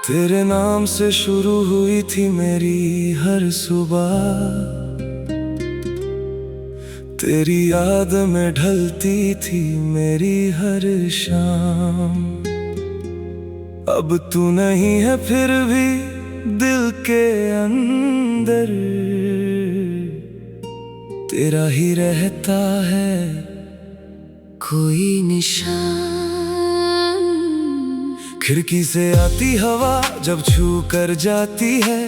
तेरे नाम से शुरू हुई थी मेरी हर सुबह, तेरी याद में ढलती थी मेरी हर शाम। अब तू नहीं है फिर भी दिल के अंदर, तेरा ही रहता है कोई निशान। खिड़की से आती हवा जब छू कर जाती है,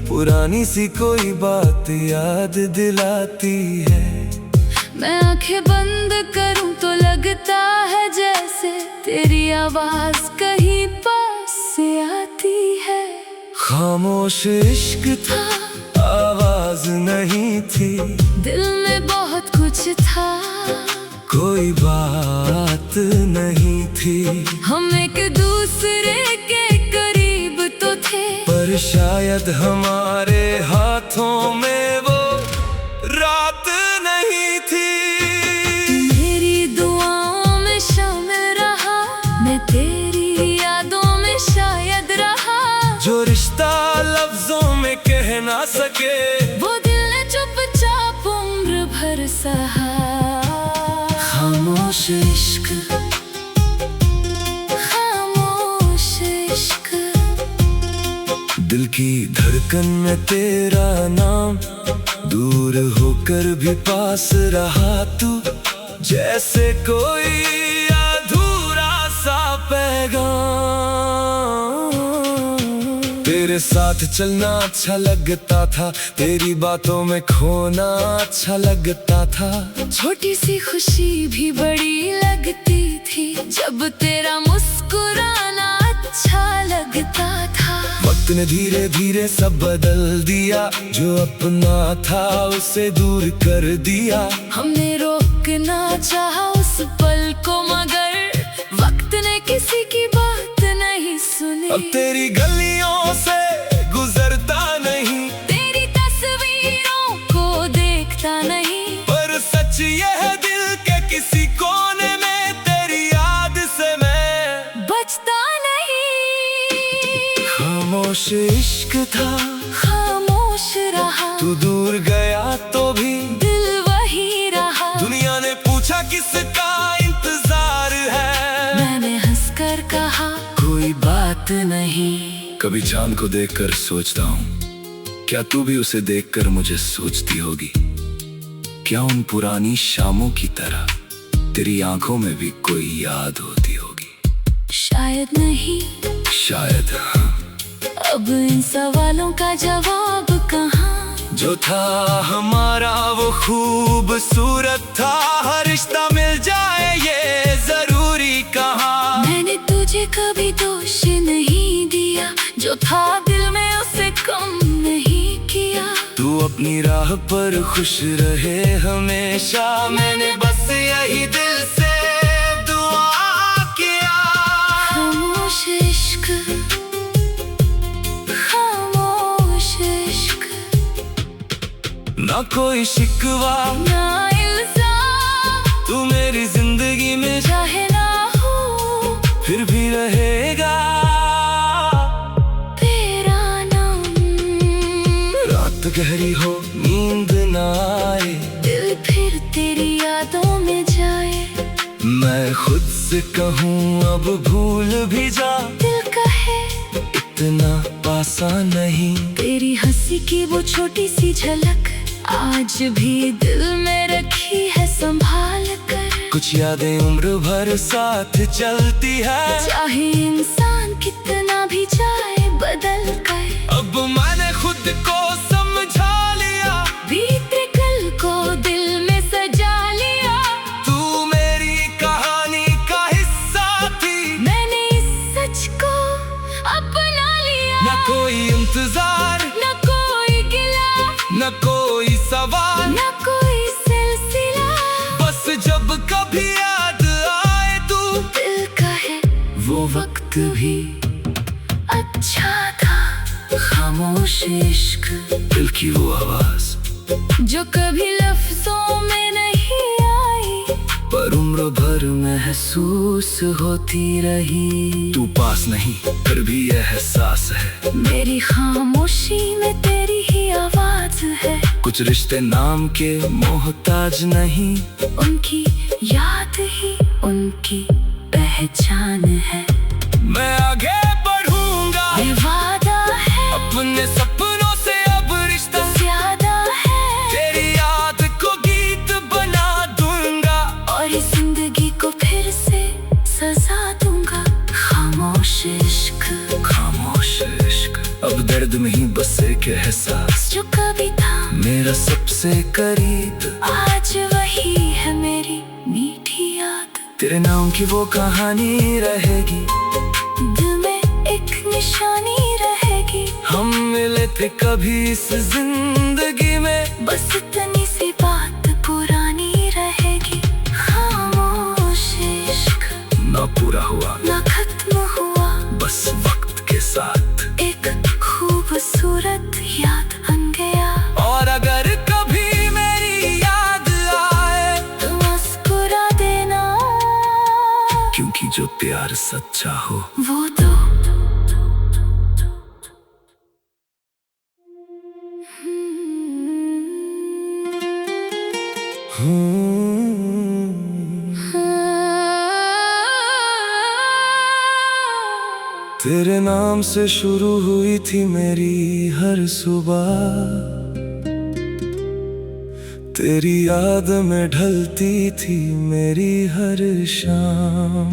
पुरानी सी कोई बात याद दिलाती है। मैं आंखें बंद करूं तो लगता है जैसे तेरी आवाज कहीं पास से आती है। खामोश इश्क था, आवाज नहीं थी, दिल में बहुत कुछ था, कोई बात नहीं थी। हम एक दूसरे के करीब तो थे, पर शायद हमारे हाथों में वो रात नहीं थी। मेरी दुआओं में शामिल रहा, मैं तेरी यादों में शायद रहा। जो रिश्ता लफ्जों में कह ना सके, वो दिल ने चुपचाप उम्र भर सहा। खामोश इश्क, खामोश इश्क। दिल की धड़कन में तेरा नाम, दूर होकर भी पास रहा तू, जैसे कोई अधूरा सा पैगाम। तेरे साथ चलना अच्छा लगता था, तेरी बातों में खोना अच्छा लगता था। छोटी सी खुशी भी बड़ी लगती थी, जब तेरा मुस्कुराना अच्छा लगता था। वक्त ने धीरे धीरे सब बदल दिया, जो अपना था उसे दूर कर दिया। हमने रोकना चाहा उस पल को, मगर वक्त ने किसी की बात नहीं सुनी। अब तेरी गलियों से गुजरता नहीं, तेरी तस्वीरों को देखता नहीं, पर सच ये है दिल के किसी कोने में तेरी याद से मैं बचता नहीं। खामोश इश्क था, खामोश रहा, तू दूर गया तो भी दिल वही रहा। दुनिया ने पूछा किसका इंतजार है, मैंने हंसकर कहा कोई बात नहीं। कभी चांद को देखकर सोचता हूँ, क्या तू भी उसे देखकर मुझे सोचती होगी? क्या उन पुरानी शामों की तरह तेरी आंखों में भी कोई याद होती होगी? शायद नहीं, शायद हाँ। अब इन सवालों का जवाब कहाँ? जो था हमारा वो खूबसूरत था, हर रिश्ता मिल जाए ये जरूरी कहा। मैंने तुझे कभी दोष नहीं दिया, जो था दिल में उसे कम नहीं किया। तू अपनी राह पर खुश रहे हमेशा, मैंने बस यही दिल से दुआ किया। खामोश इश्क, खामोश इश्क। ना कोई शिकवा ना इल्जाम, तू मेरी जिंदगी में चाहे ना हो फिर भी रहेगा तेरा नाम। रात गहरी हो नींद ना आए, दिल फिर तेरी यादों में जाए। मैं खुद से कहूँ अब भूल भी जा, दिल कहे इतना आसान नहीं। तेरी हंसी की वो छोटी सी झलक आज भी दिल में रखी है संभाल कर। कुछ यादें उम्र भर साथ चलती है, चाहे इंसान कितना भी जाए बदल कर। अब मैंने खुद को समझा लिया, बीते कल को दिल में सजा लिया। तू मेरी कहानी का हिस्सा थी, मैंने इस सच को अपना लिया। न कोई इंतजार, न कोई गिला, न कोई सवाल, न कोई सिलसिला। बस जब कभी याद आए तू, दिल कहे वो वक्त भी अच्छा था। खामोश इश्क, दिल की वो आवाज जो कभी लफ्जों में नहीं आई। उम्र भर महसूस होती रही। तू पास नहीं फिर भी एहसास है, मेरी खामोशी में तेरी ही आवाज है। कुछ रिश्ते नाम के मोहताज नहीं, उनकी याद ही उनकी पहचान है। मैं आगे बढ़ूंगा, ये वादा है, अपने सपनों से अब रिश्ता ज्यादा है। तेरी याद को गीत बना दूंगा, और इस जिंदगी को फिर से सजा दूंगा। खामोश इश्क, खामोश इश्क, अब दर्द में ही बस एक एहसास जो कभी था मेरा सबसे करीब, आज वही है मेरी मीठी याद। तेरे नाम की वो कहानी रहेगी, दिल में एक निशानी रहेगी। हम मिले थे कभी इस जिंदगी में, बस इतनी सी बात पुरानी रहेगी। खामोश इश्क ना पूरा हुआ ना खत्म हुआ, बस वक्त के साथ एक खूबसूरत याद बन गया। और अगर कभी मेरी याद आए तो मुस्कुरा देना, क्योंकि जो प्यार सच्चा हो वो तो तेरे नाम से शुरू हुई थी मेरी हर सुबह, तेरी याद में ढलती थी मेरी हर शाम।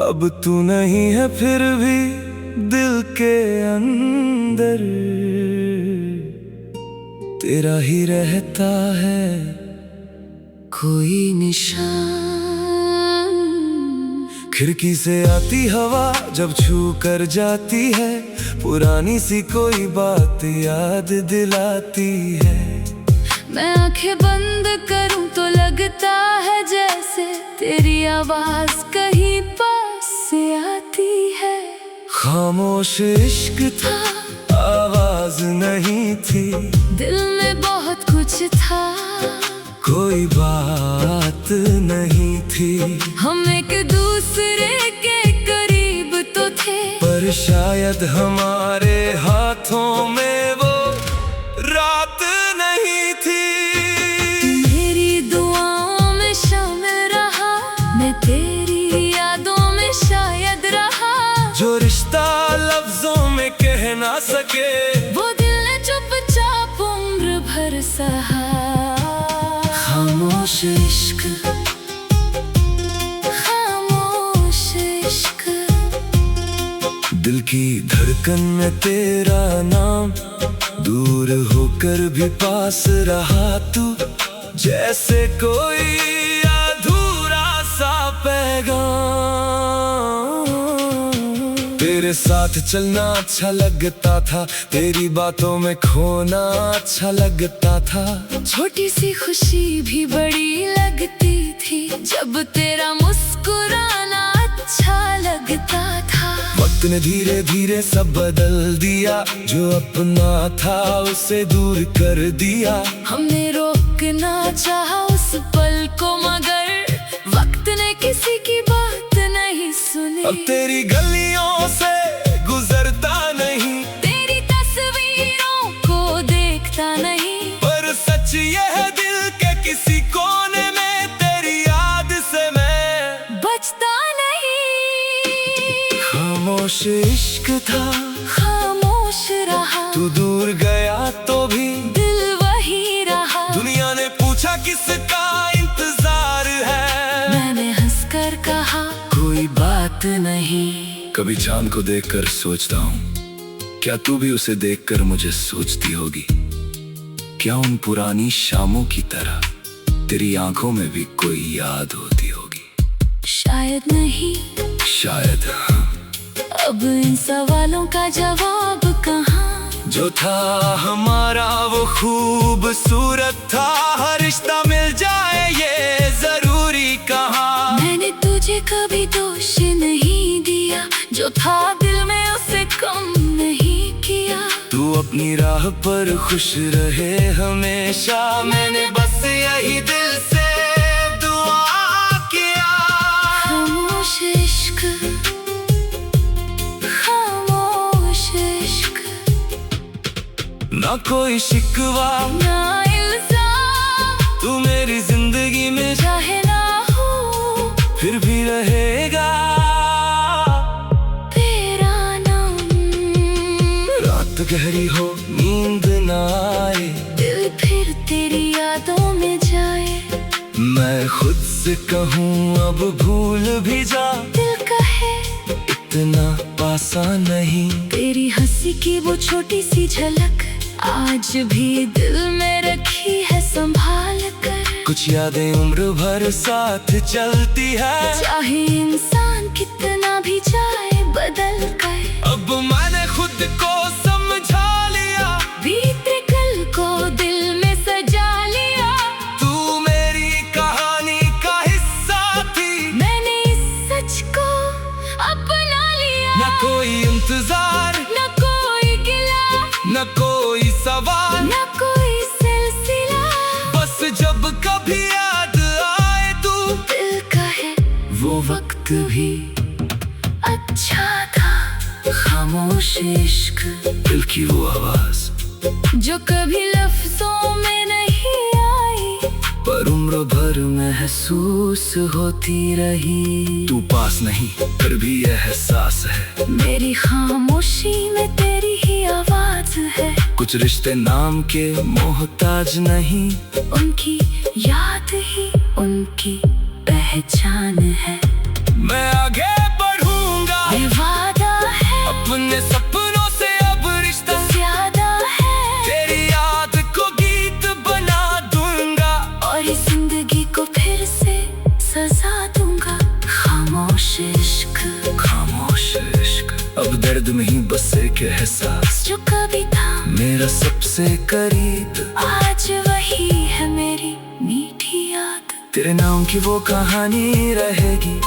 अब तू नहीं है फिर भी दिल के अंदर, तेरा ही रहता है कोई निशान। खिड़की से आती हवा जब छू कर जाती है, पुरानी सी कोई बात याद दिलाती है। मैं आंखें बंद करूं तो लगता है जैसे तेरी आवाज कहीं पास से आती है। खामोश इश्क था, आवाज नहीं थी, दिल में बहुत कुछ था, कोई बात नहीं थी। हम एक दूसरे के करीब तो थे, पर शायद हमारे हाथों में वो रात नहीं थी। मेरी दुआओं में शामिल रहा, मैं तेरी यादों में शायद रहा। जो रिश्ता लफ्जों में कह ना सके, वो दिल ने चुपचाप उम्र भर सहा। खामोश इश्क, खामोश इश्क, दिल की धड़कन में तेरा नाम, दूर होकर भी पास रहा तू, जैसे कोई अधूरा सा पैगाम। तेरे साथ चलना अच्छा लगता था, तेरी बातों में खोना अच्छा लगता था। छोटी सी खुशी भी बड़ी लगती थी, जब तेरा मुस्कुराना अच्छा लगता था। वक्त ने धीरे धीरे सब बदल दिया, जो अपना था उसे दूर कर दिया। हमने रोकना चाहा उस पल को, मगर वक्त ने किसी की बात नहीं सुनी। अब तेरी गलियों से गुजरता नहीं, तेरी तस्वीरों को देखता नहीं, पर सच ये है दिल के किसी कोने में तेरी याद से मैं बचता नहीं। खामोश इश्क था, खामोश रहा, तू दूर गया तो भी दिल वही रहा। दुनिया ने पूछा किसका इंतजार है, मैंने हंसकर कहा कोई बात नहीं। कभी चांद को देखकर सोचता हूँ, क्या तू भी उसे देखकर मुझे सोचती होगी? क्या उन पुरानी शामों की तरह तेरी आंखों में भी कोई याद होती होगी? शायद नहीं, शायद हाँ। अब इन सवालों का जवाब कहाँ? जो था हमारा वो खूबसूरत था, हर रिश्ता मिल जाए ये जरूरी कहा। मैंने तुझे कभी दोष नहीं दिया, जो था दिल में उसे कम नहीं किया। तू अपनी राह पर खुश रहे हमेशा, मैंने बस यही दिल से दुआ ना कोई शिकवा ना इल्जाम, तू मेरी जिंदगी में चाहे ना हो फिर भी रहेगा तेरा नाम। रात गहरी हो नींद ना आए, दिल फिर तेरी यादों में जाए, मैं खुद से कहूँ अब भूल भी जा, दिल कहे इतना आसान नहीं। तेरी हंसी की वो छोटी सी झलक आज भी दिल में रखी है संभाल कर। कुछ यादें उम्र भर साथ चलती है, चाहे इंसान कितना भी जाए बदल कर। अब मैंने खुद को समझा लिया, बीते कल को दिल में सजा लिया, तू मेरी कहानी का हिस्सा थी, मैंने इस सच को अपना लिया। न कोई इंतजार न कोई गिला, न कोई सवाल, न कोई सिलसिला, बस जब कभी याद आए तू, दिल कहे वो वक्त भी अच्छा था। खामोश इश्क, दिल की वो आवाज जो कभी लफ्जों में नहीं आई, पर उम्र भर महसूस होती रही। तू पास नहीं फिर भी यह एहसास है, मेरी खामोशी में तेरी ही आवाज है। कुछ रिश्ते नाम के मोहताज नहीं, उनकी याद ही उनकी पहचान है। मैं आगे बढ़ूंगा ये वादा है, अपने सपनों से अब रिश्ता ज्यादा है, तेरी याद को गीत बना दूंगा, और इस जिंदगी को फिर से सजा दूंगा। खामोश इश्क, खामोश इश्क, अब दर्द में ही बस एक एहसास, जो कभी था मेरा सबसे करीब, आज वही है मेरी मीठी याद। तेरे नाम की वो कहानी रहेगी,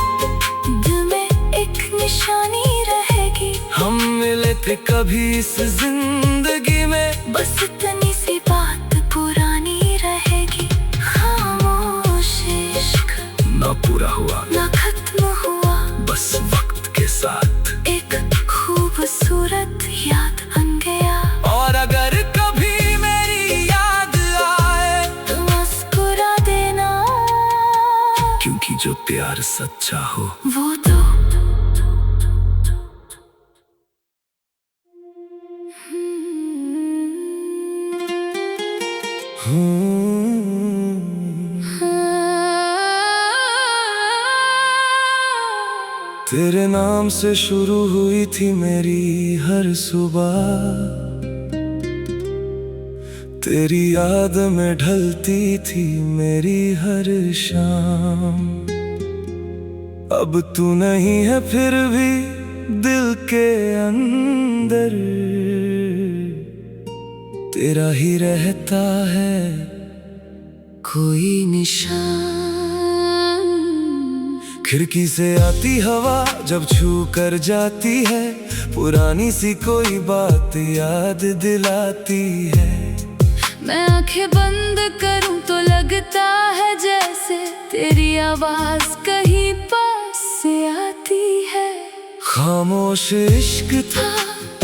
दिल में एक निशानी रहेगी। हम मिले थे कभी इस जिंदगी में, बस इतनी सी बात पुरानी रहेगी। खामोश इश्क ना पूरा हुआ ना खत्म हुआ, बस वक्त के साथ एक खूबसूरत याद बन गया। और अगर कभी मेरी याद आए तो मुस्कुरा देना, क्योंकि जो प्यार सच्चा हो वो तो तेरे नाम से शुरू हुई थी मेरी हर सुबह, तेरी याद में ढलती थी मेरी हर शाम। अब तू नहीं है फिर भी दिल के अंदर, तेरा ही रहता है कोई निशान। खिड़की से आती हवा जब छू कर जाती है, पुरानी सी कोई बात याद दिलाती है। मैं आंखें बंद करूं तो लगता है जैसे तेरी आवाज कहीं पास से आती है। खामोश इश्क था,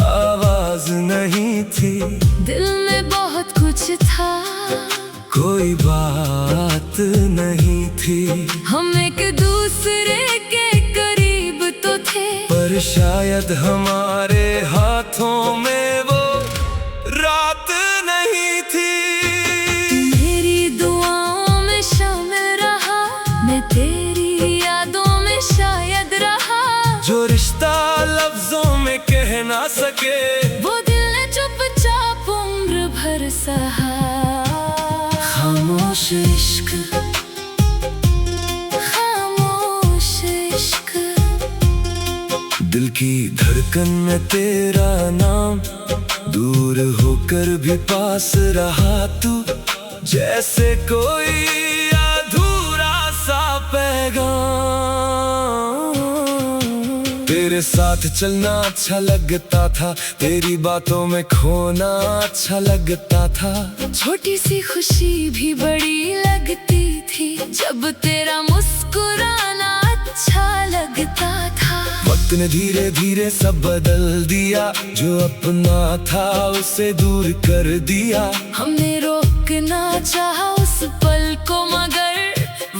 आवाज नहीं थी, दिल में बहुत कुछ था, कोई बात नहीं थी। हम एक दूसरे के करीब तो थे, पर शायद हमारे हाथों में वो रात नहीं थी। मेरी दुआओं में शामिल रहा, मैं तेरी यादों में शायद रहा। जो रिश्ता लफ्जों में कह ना सके, वो दिल ने चुपचाप उम्र भर सहा। खामोश इश्क, खामोश इश्क, दिल की धड़कन में तेरा नाम, दूर होकर भी पास रहा तू, जैसे कोई अधूरा सा पैगाम। तेरे साथ चलना अच्छा लगता था, तेरी बातों में खोना अच्छा लगता था। छोटी सी खुशी भी बड़ी लगती थी, जब तेरा मुस्कुराना अच्छा लगता था। वक्त ने धीरे धीरे सब बदल दिया, जो अपना था उसे दूर कर दिया। हमने रोकना चाहा उस पल को, मगर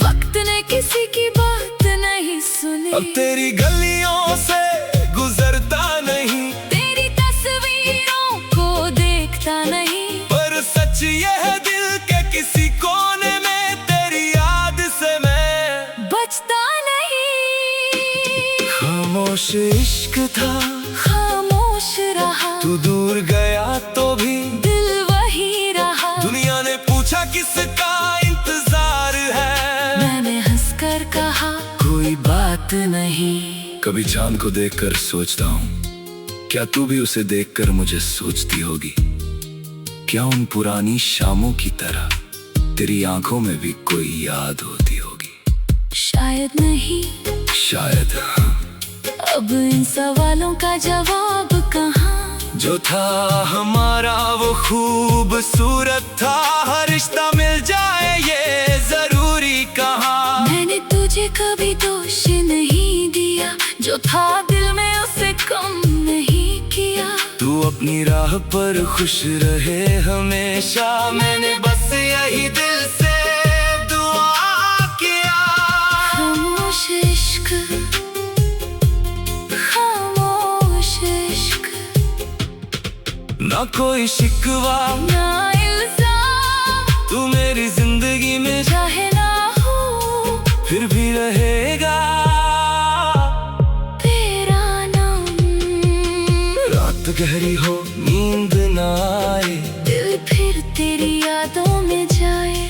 वक्त ने किसी की बात नहीं सुनी। अब तेरी गलियों से गुजरता नहीं, तेरी तस्वीरों को देखता नहीं, पर सच ये है दिल के किसी कोने में तेरी याद से मैं बचता नहीं। खामोश इश्क था, खामोश रहा, तू दूर गया तो भी दिल वही रहा। दुनिया ने पूछा किसका इंतजार है, मैंने हंसकर कहा कोई बात नहीं। कभी चांद को देखकर सोचता हूँ, क्या तू भी उसे देखकर मुझे सोचती होगी? क्या उन पुरानी शामों की तरह तेरी आंखों में भी कोई याद होती होगी? शायद नहीं, शायद हाँ। अब इन सवालों का जवाब कहाँ? जो था हमारा वो खूबसूरत था, हर रिश्ता मिल जाए ये जरूरी कहा। मैंने तुझे कभी दोष नहीं दिया, जो था दिल में उसे कम नहीं किया। तू अपनी राह पर खुश रहे हमेशा, मैंने बस यही दिल से दुआ किया। खामोश इश्क, खामोश इश्क, ना कोई शिकवा ना इल्जाम, तू मेरी जिंदगी में चाहे ना हो फिर भी रहेगा तेरा नाम। रात गहरी हो नींद ना आए, दिल फिर तेरी यादों में जाए।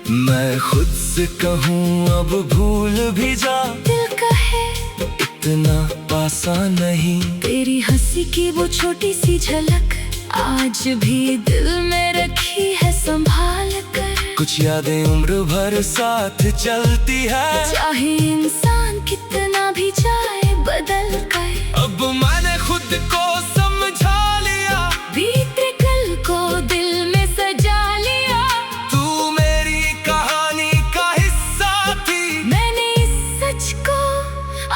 मैं खुद से कहूँ अब भूल भी जा, दिल कहे इतना आसान नहीं। तेरी हंसी की वो छोटी सी झलक आज भी दिल में रखी है संभाल कर। कुछ यादें उम्र भर साथ चलती है, चाहे इंसान कितना भी जाए बदल कर। अब मैंने खुद को समझा लिया, बीते कल को दिल में सजा लिया। तू मेरी कहानी का हिस्सा थी, मैंने इस सच को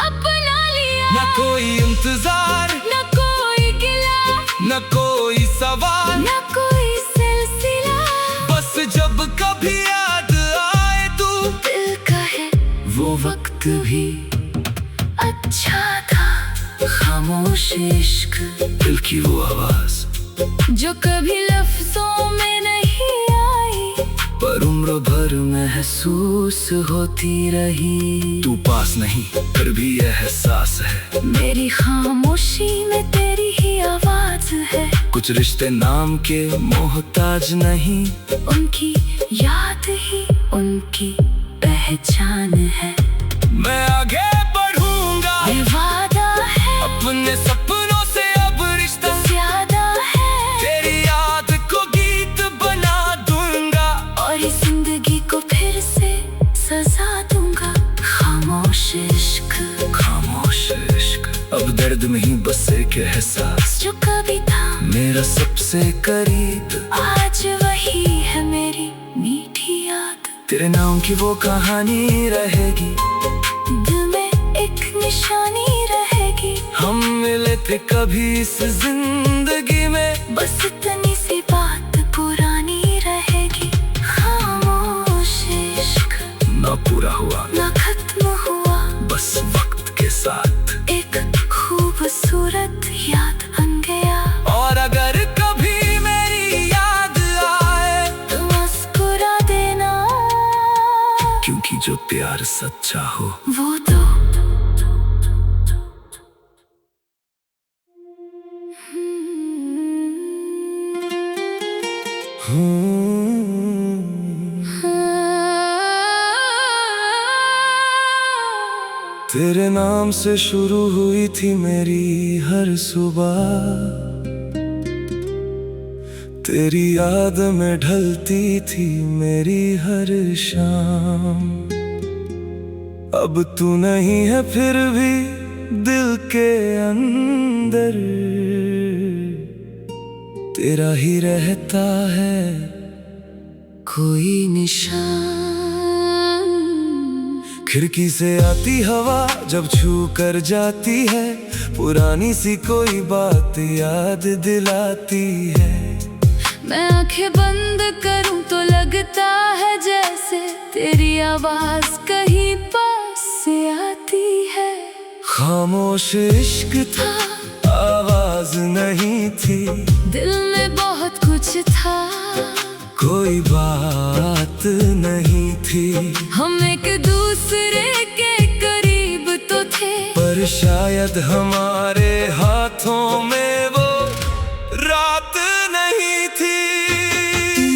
अपना लिया। न कोई इंतजार, न कोई गिला, न कोई सवाल, न कोई सिलसिला। बस जब कभी याद आए तू दिल कहे वो वक्त भी अच्छा था। खामोश इश्क, दिल की वो आवाज जो कभी लफ्जों में नहीं आई, पर उम्र भर महसूस होती रही। तू पास नहीं फिर भी यह एहसास है, मेरी खामोशी में तेरी ही आवाज है। कुछ रिश्ते नाम के मोहताज नहीं, उनकी याद ही उनकी पहचान है। मैं आगे बढ़ूंगा ये वादा है, अपने सपनों से अब रिश्ता ज्यादा है। तेरी याद को गीत बना दूंगा, और इस जिंदगी को फिर से सजा दूंगा। खामोश इश्क, खामोश इश्क, अब दर्द में ही बस एक एहसास, जो कभी था मेरा सबसे करीब आज वही है मेरी मीठी याद। तेरे नाम की वो कहानी रहेगी, दिल में एक निशानी रहेगी। हम मिले थे कभी इस जिंदगी में, बस इतनी सी बात पुरानी रहेगी। खामोश इश्क, ना पूरा हुआ ना खत्म हुआ, बस वक्त के साथ एक खूबसूरत याद बन गया। और अगर कभी मेरी याद आए तो मुस्कुरा देना, क्योंकि जो प्यार सच्चा हो वो तो तेरे नाम से शुरू हुई थी मेरी हर सुबह, तेरी याद में ढलती थी मेरी हर शाम। अब तू नहीं है फिर भी दिल के अंदर, तेरा ही रहता है कोई निशान। खिड़की से आती हवा जब छू कर जाती है, पुरानी सी कोई बात याद दिलाती है। मैं आंखें बंद करूं तो लगता है जैसे तेरी आवाज कहीं पास से आती है। खामोश इश्क था, आवाज नहीं थी, दिल में बहुत कुछ था, कोई बात नहीं थी। हम एक दूसरे के करीब तो थे, पर शायद हमारे हाथों में वो रात नहीं थी।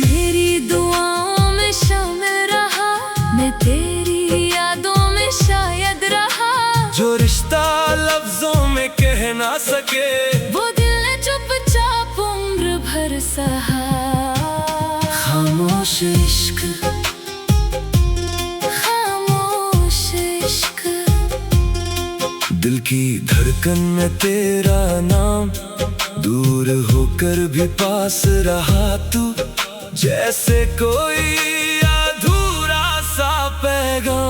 मेरी दुआओं में शामिल रहा, मैं तेरी यादों में शायद रहा। जो रिश्ता लफ्जों में कह ना सके, वो दिल ने चुपचाप उम्र भर सहा। खामोश इश्क, खामोश इश्क। दिल की धड़कन में तेरा नाम, दूर होकर भी पास रहा तू, जैसे कोई अधूरा सा पैगाम।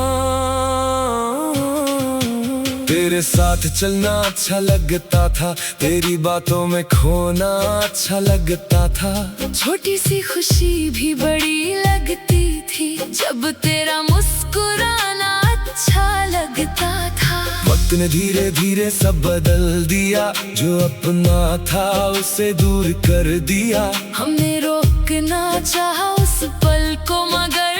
तेरे साथ चलना अच्छा लगता था, तेरी बातों में खोना अच्छा लगता था। छोटी सी खुशी भी बड़ी लगती थी, जब तेरा मुस्कुराना अच्छा लगता था। वक्त ने धीरे धीरे सब बदल दिया, जो अपना था उसे दूर कर दिया। हमने रोकना चाहा उस पल को, मगर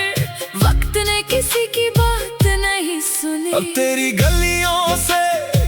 वक्त ने किसी की बात नहीं सुनी। अब तेरी गलियों से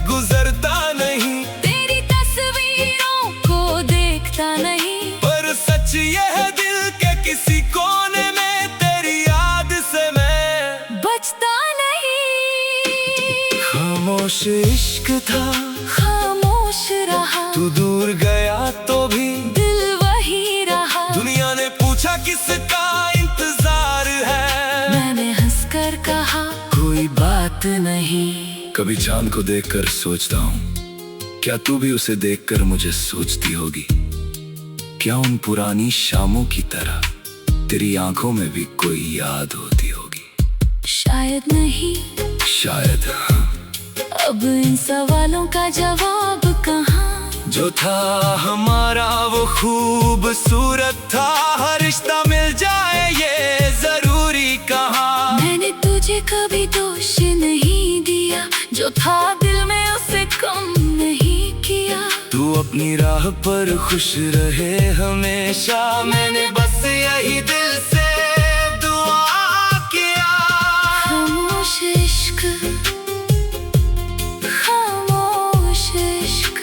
गुजरता नहीं, तेरी तस्वीरों को देखता नहीं, पर सच ये है दिल के किसी कोने में तेरी याद से मैं बचता नहीं। खामोश इश्क था, खामोश रहा, तू दूर गया तो भी दिल वही रहा। दुनिया ने पूछा किसका इंतजार है, मैंने हंसकर कहा कोई बात नहीं। कभी चांद को देखकर सोचता हूँ, क्या तू भी उसे देखकर मुझे सोचती होगी? क्या उन पुरानी शामों की तरह तेरी आंखों में भी कोई याद होती होगी? शायद नहीं, शायद हाँ। अब इन सवालों का जवाब कहाँ? जो था हमारा वो खूबसूरत था, हर रिश्ता मिल जाए ये जरूरी कहा। मैंने तुझे कभी दोष नहीं दिया, जो था दिल में उसे कम नहीं किया। तू अपनी राह पर खुश रहे हमेशा, मैंने बस यही दिल से दुआ किया। खामोश इश्क, खामोश इश्क।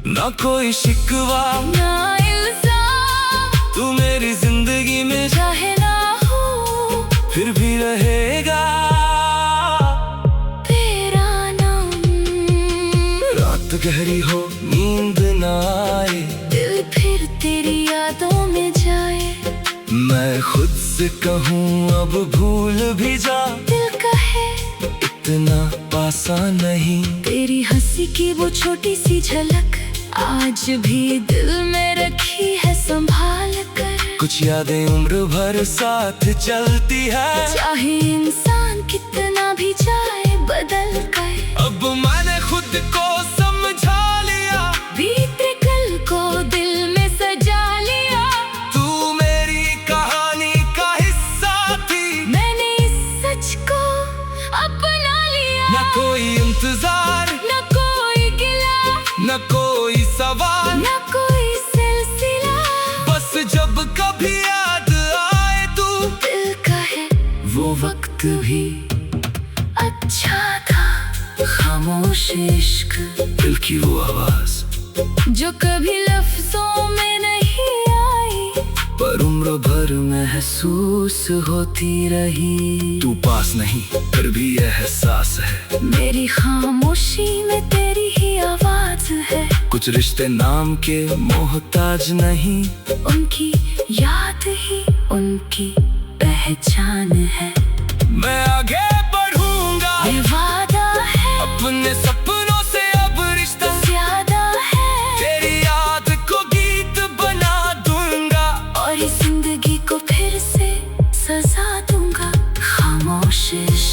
ना कोई शिकवा ना इल्जाम, तू मेरी जिंदगी में चाहे ना हो फिर भी रहेगा तेरा नाम। रात गहरी हो नींद ना आए, दिल फिर तेरी यादों में जाए। मैं खुद से कहूँ अब भूल भी जा, दिल कहे इतना आसान नहीं। तेरी हंसी की वो छोटी सी झलक आज भी दिल में रखी है संभाल कर। कुछ यादें उम्र भर साथ चलती है, चाहे इंसान कितना भी जाए बदल कर। अब मैंने खुद को समझा लिया, बीते कल को दिल में सजा लिया। तू मेरी कहानी का हिस्सा थी, मैंने इस सच को अपना लिया। न कोई इंतजार, न कोई गिला, न कोई सवाल, न कोई सिलसिला। बस जब कभी याद आए तू, दिल कहे वो वक्त भी अच्छा था। खामोश इश्क, दिल की वो आवाज जो कभी लफ्जों में नहीं आई, पर उम्र भर महसूस होती रही। तू पास नहीं फिर भी यह एहसास है, मेरी खामोशी में तेरी ही आवाज है। कुछ रिश्ते नाम के मोहताज नहीं, उनकी याद ही उनकी पहचान है। मैं आगे बढ़ूंगा, ये वादा है, अपने सपनों से अब रिश्ता ज्यादा है। तेरी याद को गीत बना दूंगा, और इस जिंदगी को फिर से सजा दूंगा। खामोश इश्क।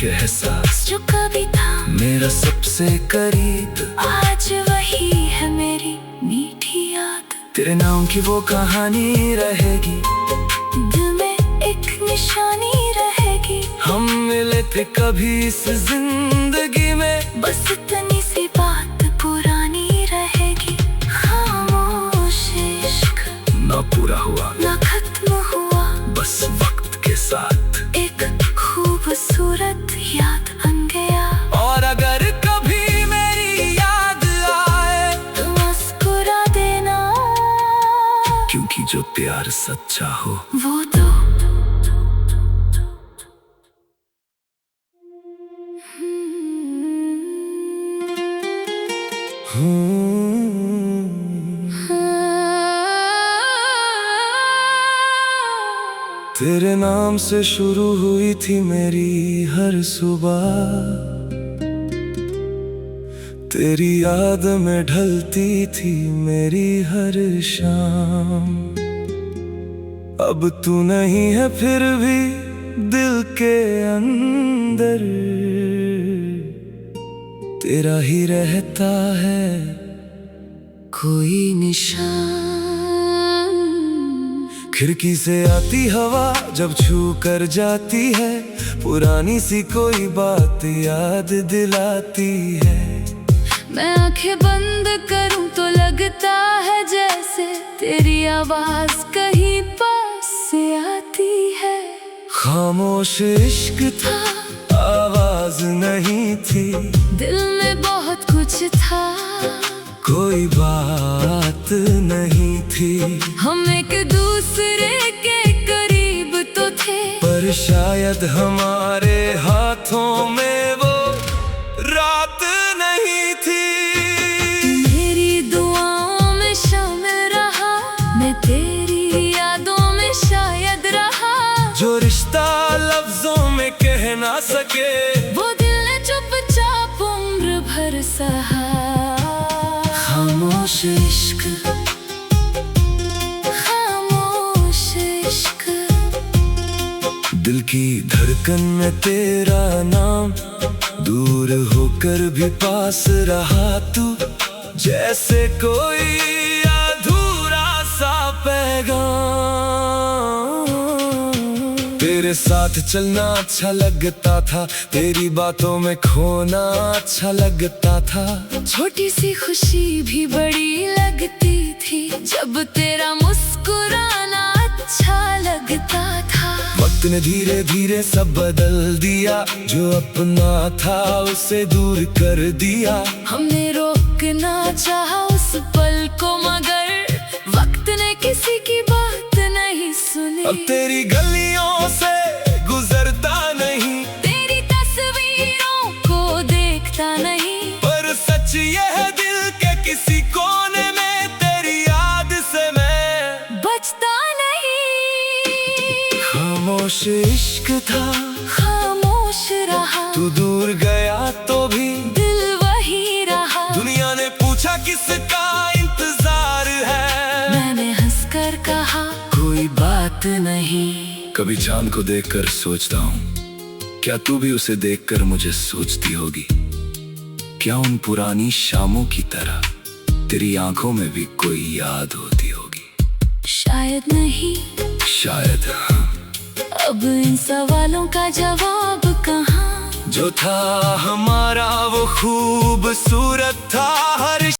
एक एहसास जो कभी था मेरा सबसे करीब, आज वही है मेरी मीठी याद। तेरे नाम की वो कहानी रहेगी, दिल में एक निशानी रहेगी। हम मिले थे कभी इस जिंदगी में, बस इतनी सी बात पुरानी रहेगी। खामोश इश्क ना पूरा हुआ ना खत्म हुआ, बस वक्त के साथ एक खूबसूरत याद बन गया। और अगर कभी मेरी याद आए तो मुस्कुरा देना, क्योंकि जो प्यार सच्चा हो वो तो तेरे नाम से शुरू हुई थी मेरी हर सुबह, तेरी याद में ढलती थी मेरी हर शाम। अब तू नहीं है फिर भी दिल के अंदर, तेरा ही रहता है कोई निशान। खिड़की से आती हवा जब छू कर जाती है, पुरानी सी कोई बात याद दिलाती है। मैं आंखें बंद करूं तो लगता है जैसे तेरी आवाज कहीं पास से आती है। खामोश इश्क था, आवाज नहीं थी, दिल में बहुत कुछ था, कोई बात नहीं थी। हम एक दूसरे के करीब तो थे, पर शायद हमारे हाथों में वो रात नहीं थी। मेरी दुआओं में शामिल रहा, मैं तेरी यादों में शायद रहा। जो रिश्ता लफ्जों में कह ना सके, वो दिल ने चुपचाप उम्र भर सहा। खामोश इश्क, खामोश इश्क। दिल की धड़कन में तेरा नाम, दूर होकर भी पास रहा तू, जैसे कोई अधूरा सा पैगाम। तेरे साथ चलना अच्छा लगता था, तेरी बातों में खोना अच्छा लगता था। छोटी सी खुशी भी बड़ी लगती थी, जब तेरा मुस्कुराना अच्छा लगता था। वक्त ने धीरे धीरे सब बदल दिया, जो अपना था उसे दूर कर दिया। हमने रोकना चाहा उस पल को, मगर वक्त ने किसी की बात नहीं सुनी। अब तेरी गलियों से गुजरता नहीं, तेरी तस्वीरों को देखता नहीं, पर सच ये है दिल के किसी कोने में तेरी याद से मैं बचता नहीं। खामोश इश्क था, खामोश रहा, तू दूर गया तो भी दिल वही रहा। दुनिया ने पूछा किसका इंतजार है, मैंने हंसकर कहा कोई बात नहीं। कभी चांद को देखकर सोचता हूँ, क्या तू भी उसे देखकर मुझे सोचती होगी? क्या उन पुरानी शामों की तरह तेरी आंखों में भी कोई याद होती होगी? शायद नहीं, शायद हाँ। अब इन सवालों का जवाब कहाँ? जो था हमारा वो खूबसूरत था, हर